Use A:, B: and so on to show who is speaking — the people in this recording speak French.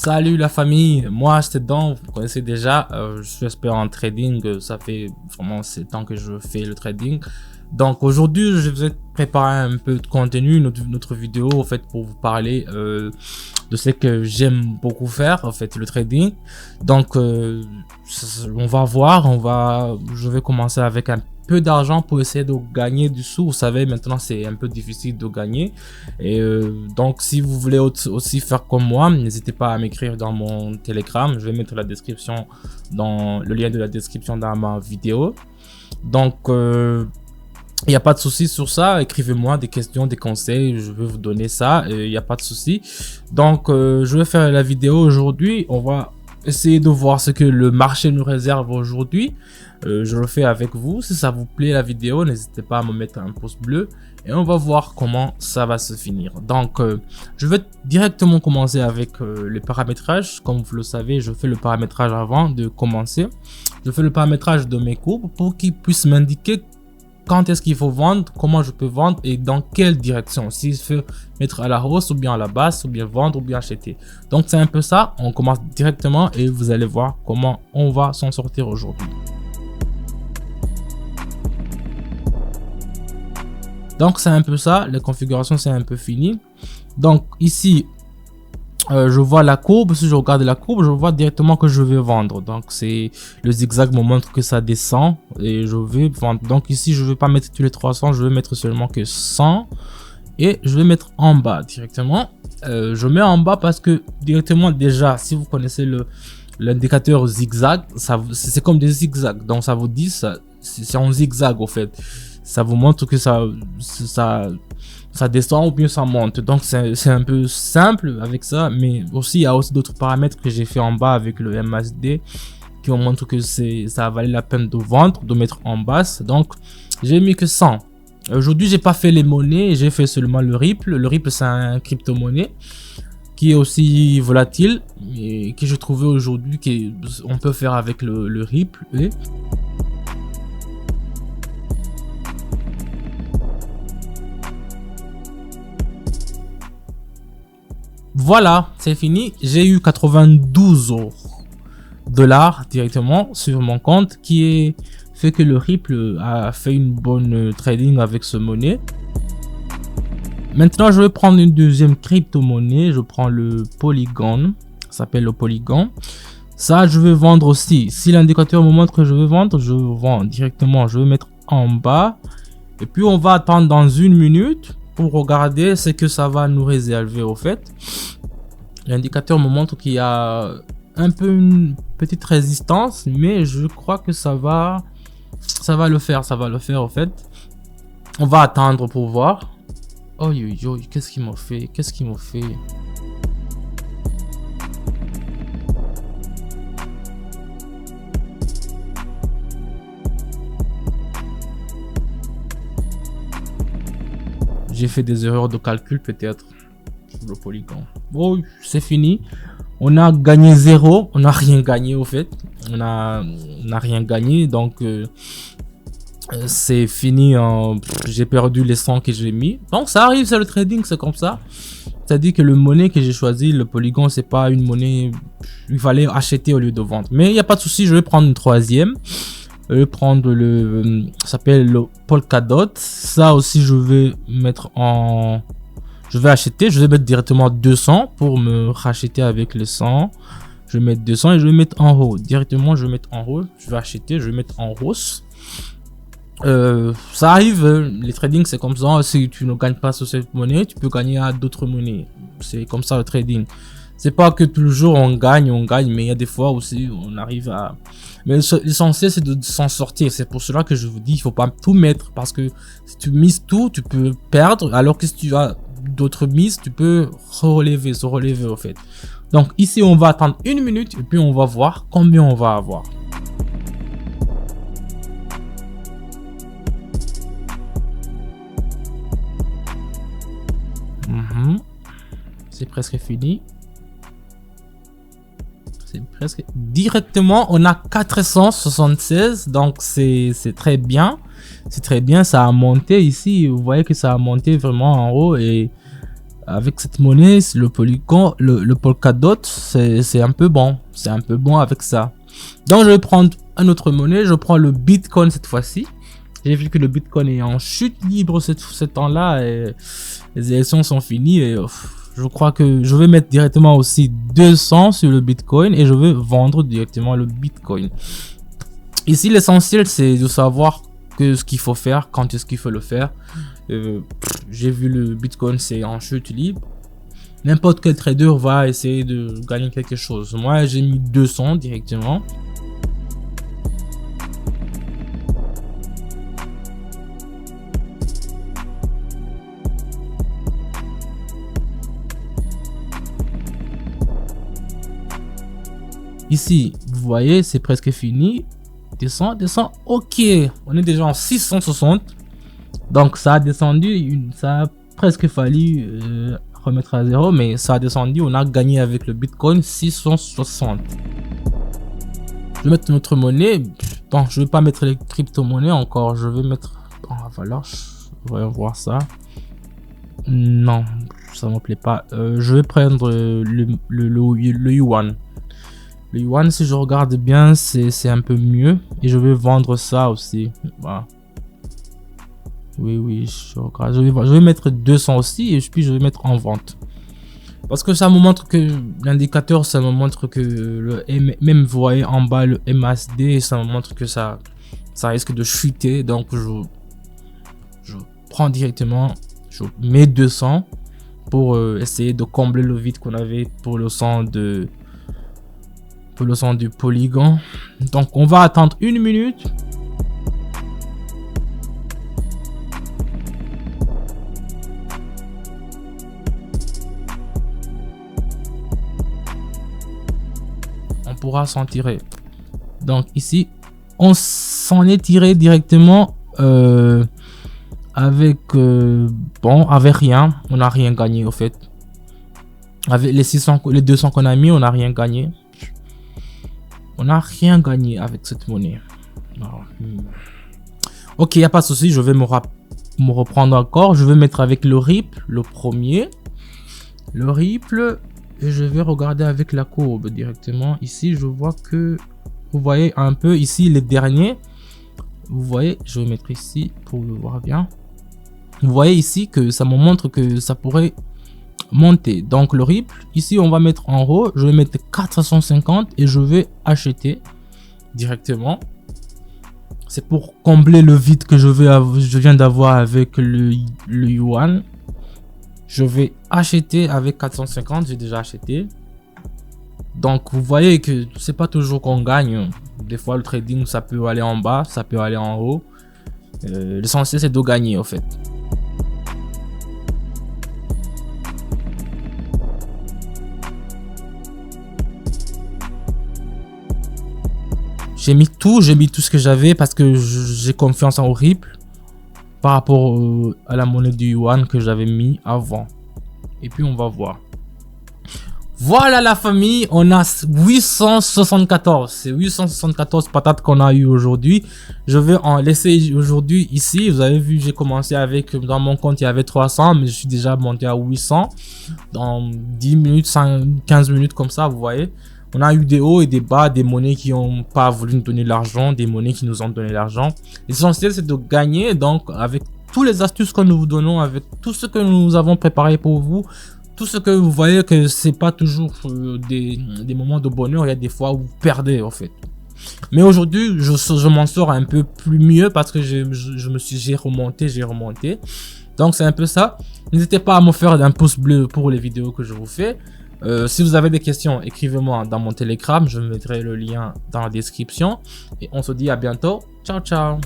A: Salut la famille, moi c'est Dan, vous connaissez déjà, je suis expert en trading, ça fait vraiment 7 ans que je fais le trading. Donc aujourd'hui je vais préparer un peu de contenu, notre vidéo en fait pour vous parler de ce que j'aime beaucoup faire en fait, le trading. Donc on va voir, je vais commencer avec un peu d'argent pour essayer de gagner du sous. Vous savez, maintenant c'est un peu difficile de gagner, et donc si vous voulez aussi faire comme moi, n'hésitez pas à m'écrire dans mon Telegram. Je vais mettre la description le lien de la description dans ma vidéo. Donc il n'y a pas de souci sur ça, écrivez-moi des questions, des conseils, je vais vous donner ça, il n'y a pas de souci. Donc je vais faire la vidéo aujourd'hui, on va essayer de voir ce que le marché nous réserve aujourd'hui. Je le fais avec vous. Si ça vous plaît la vidéo, n'hésitez pas à me mettre un pouce bleu et on va voir comment ça va se finir. Donc je vais directement commencer avec le paramétrage. Comme vous le savez, je fais le paramétrage avant de commencer. Je fais le paramétrage de mes courbes pour qu'ils puissent m'indiquer quand est-ce qu'il faut vendre, comment je peux vendre et dans quelle direction. S'il faut mettre à la hausse ou bien à la basse, ou bien vendre ou bien acheter. Donc c'est un peu ça. On commence directement et vous allez voir comment on va s'en sortir aujourd'hui. Donc c'est un peu ça, la configuration c'est un peu fini. Donc ici je vois la courbe. Si je regarde la courbe, je vois directement que je vais vendre. Donc c'est le zigzag me montre que ça descend et je vais vendre. Donc ici je vais pas mettre tous les 300, je vais mettre seulement que 100 et je vais mettre en bas directement. Je mets en bas parce que directement, déjà si vous connaissez l'indicateur zigzag, c'est comme des zigzags, donc ça vous dit ça, c'est en zigzag au fait. Ça vous montre que ça descend ou bien ça monte. Donc c'est un peu simple avec ça, mais aussi il y a aussi d'autres paramètres que j'ai fait en bas avec le MACD qui me montrent que ça valait la peine de vendre, de mettre en basse. Donc j'ai mis que 100. Aujourd'hui j'ai pas fait les monnaies, j'ai fait seulement le Ripple. Le Ripple c'est un crypto-monnaie qui est aussi volatile et que je trouvais aujourd'hui qu'on peut faire avec le Ripple. Voilà, c'est fini. J'ai eu 92 $ directement sur mon compte, qui fait que le Ripple a fait une bonne trading avec ce monnaie. Maintenant, je vais prendre une deuxième crypto-monnaie. Je prends le Polygon. Ça s'appelle le Polygon. Ça, je vais vendre aussi. Si l'indicateur me montre que je vais vendre, je vends directement. Je vais mettre en bas. Et puis, on va attendre dans 1 minute pour regarder ce que ça va nous réserver au fait. L'indicateur me montre qu'il y a un peu une petite résistance, mais je crois que ça va le faire, au fait. On va attendre pour voir. Oh yo, qu'est-ce qu'il m'a fait? J'ai fait des erreurs de calcul peut-être. Le Polygon. Oh, c'est fini. On a gagné 0. On n'a rien gagné au fait. On a rien gagné. Donc c'est fini. J'ai perdu les 100 que j'ai mis. Donc ça arrive, c'est le trading, c'est comme ça. C'est-à-dire que le monnaie que j'ai choisi, le Polygon, c'est pas une monnaie. Il fallait acheter au lieu de vendre. Mais il n'y a pas de souci. Je vais prendre une troisième. Je vais prendre ça s'appelle le Polkadot. Ça aussi, je vais mettre en... Je vais acheter, je vais mettre directement 200 pour me racheter avec les 100. Je vais mettre 200 et je vais mettre en haut. Directement, je vais mettre en haut. Je vais acheter, je vais mettre en hausse. Ça arrive, les trading c'est comme ça. Si tu ne gagnes pas sur cette monnaie, tu peux gagner à d'autres monnaies. C'est comme ça le trading. C'est pas que toujours on gagne, mais il y a des fois aussi on arrive à... Mais l'essentiel c'est de s'en sortir. C'est pour cela que je vous dis, il faut pas tout mettre. Parce que si tu mises tout, tu peux perdre. Alors que si tu as d'autres mises, tu peux se relever au fait. Donc ici on va attendre 1 minute et puis on va voir combien on va avoir. C'est presque fini. C'est presque directement, on a 476, donc c'est très bien. C'est très bien, ça a monté ici. Vous voyez que ça a monté vraiment en haut et avec cette monnaie, le Polygon, le Polkadot, c'est un peu bon. C'est un peu bon avec ça. Donc je vais prendre une autre monnaie. Je prends le Bitcoin cette fois-ci. J'ai vu que le Bitcoin est en chute libre ce temps-là. Et les élections sont finies. Et je crois que je vais mettre directement aussi 200 sur le Bitcoin. Et je vais vendre directement le Bitcoin. Ici, l'essentiel, c'est de savoir ce qu'il faut faire, quand est-ce qu'il faut le faire. J'ai vu le Bitcoin, c'est en chute libre. N'importe quel trader va essayer de gagner quelque chose. Moi, j'ai mis 200 directement. Ici, vous voyez, c'est presque fini. Descend. Ok, on est déjà en 660. Donc ça a descendu, ça a presque fallu remettre à zéro, mais ça a descendu. On a gagné avec le Bitcoin 660. Je vais mettre notre monnaie. Bon, je vais pas mettre les crypto-monnaies encore. Je vais mettre la valeur. Voyons voir ça. Non, ça me plaît pas. Je vais prendre le yuan. Le yuan, si je regarde bien, c'est un peu mieux. Et je vais vendre ça aussi. Voilà. Oui, je regarde. Je vais mettre 200 aussi. Et puis je vais mettre en vente. Parce que ça me montre que l'indicateur, ça me montre que même vous voyez en bas le MACD, ça me montre que ça risque de chuter. Donc je prends directement, je mets 200 pour essayer de combler le vide qu'on avait pour le sang du Polygon. Donc on va attendre 1 minute. On pourra s'en tirer. Donc ici on s'en est tiré directement avec rien. On n'a rien gagné au fait. Avec les 200 qu'on a mis, on n'a rien gagné. On n'a rien gagné avec cette monnaie. Ok, il n'y a pas de souci. Je vais me reprendre encore. Je vais mettre avec le Ripple, le premier. Le Ripple. Et je vais regarder avec la courbe directement. Ici, je vois que... Vous voyez un peu ici les derniers. Vous voyez, je vais mettre ici pour le voir bien. Vous voyez ici que ça me montre que ça pourrait monter. Donc le Ripple, ici on va mettre en haut. Je vais mettre 450 et je vais acheter directement. C'est pour combler le vide que je viens d'avoir avec le yuan. Je vais acheter avec 450. J'ai déjà acheté. Donc vous voyez que c'est pas toujours qu'on gagne. Des fois le trading ça peut aller en bas, ça peut aller en haut. L'essentiel c'est de gagner en fait. J'ai mis tout ce que j'avais parce que j'ai confiance en Ripple par rapport à la monnaie du yuan que j'avais mis avant. Et puis on va voir. Voilà la famille, on a 874. C'est 874 patates qu'on a eu aujourd'hui. Je vais en laisser aujourd'hui ici. Vous avez vu, j'ai commencé avec, dans mon compte il y avait 300, mais je suis déjà monté à 800. Dans 10 minutes, 15 minutes comme ça, vous voyez. On a eu des hauts et des bas, des monnaies qui n'ont pas voulu nous donner l'argent, des monnaies qui nous ont donné l'argent. L'essentiel c'est de gagner, donc avec toutes les astuces que nous vous donnons, avec tout ce que nous avons préparé pour vous, tout ce que vous voyez que c'est pas toujours des moments de bonheur, il y a des fois où vous perdez en fait. Mais aujourd'hui, je m'en sors un peu plus mieux parce que j'ai remonté. Donc c'est un peu ça. N'hésitez pas à me faire un pouce bleu pour les vidéos que je vous fais. Si vous avez des questions, écrivez-moi dans mon Telegram. Je mettrai le lien dans la description. Et on se dit à bientôt. Ciao, ciao.